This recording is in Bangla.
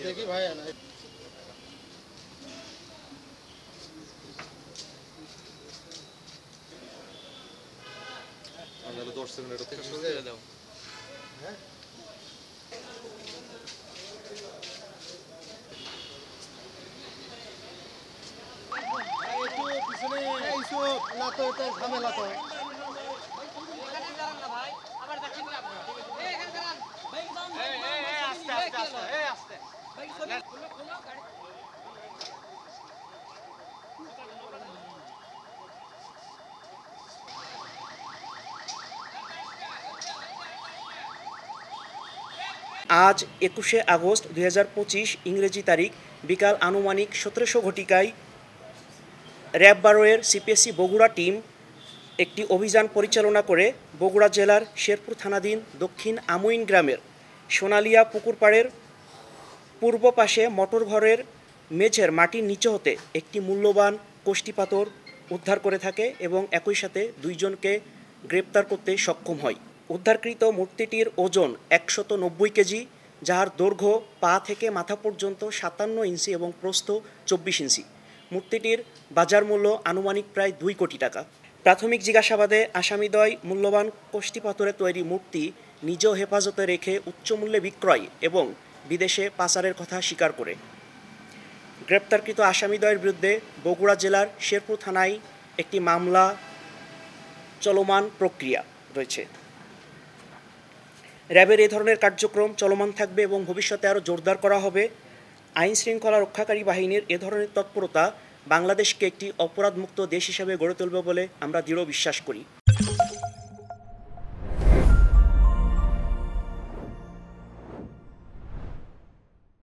দেখি ভাই আপনারা 10 সেকেন্ড এটা শুরু করে দাও। হ্যাঁ পিছনে এইসব না তো এটা ঝামেলা তো আজ 21শে আগস্ট 2025 ইংরেজি তারিখ বিকাল আনুমানিক 1700 ঘটিকায় র্যাব 12-এর সিপিএসসি বগুড়া টিম একটি অভিযান পরিচালনা করে বগুড়া জেলার শেরপুর থানাধীন দক্ষিণ আমুইন গ্রামের সোনালিয়া পুকুরপাড়ের পূর্ব পাশে মোটর ঘরের মেঝের মাটির নিচে হতে একটি মূল্যবান কোষ্ঠী পাথর উদ্ধার করে থাকে এবং একই সাথে দুইজনকে গ্রেপ্তার করতে সক্ষম হয়। উদ্ধারকৃত মূর্তিটির ওজন 190 কেজি, যার দৈর্ঘ্য পা থেকে মাথা পর্যন্ত 57 ইঞ্চি এবং প্রস্থ 24 ইঞ্চি। মূর্তিটির বাজার মূল্য আনুমানিক প্রায় 2 কোটি টাকা। প্রাথমিক জিজ্ঞাসাবাদে আসামিদ্বয় মূল্যবান কোষ্ঠী পাথরে তৈরি মূর্তি নিজেও হেফাজতে রেখে উচ্চমূল্যে বিক্রয় এবং বিদেশে পাচারের কথা স্বীকার করে। গ্রেপ্তারকৃত আসামিদ্বয়ের বিরুদ্ধে বগুড়া জেলার শেরপুর থানায় একটি মামলা চলমান প্রক্রিয়া রয়েছে। র্যাবের এ ধরনের কার্যক্রম চলমান থাকবে এবং ভবিষ্যতে আরও জোরদার করা হবে। আইন শৃঙ্খলা রক্ষাকারী বাহিনীর এ ধরনের তৎপরতা বাংলাদেশকে একটি অপরাধমুক্ত দেশ হিসেবে গড়ে তুলবে বলে আমরা দৃঢ় বিশ্বাস করি।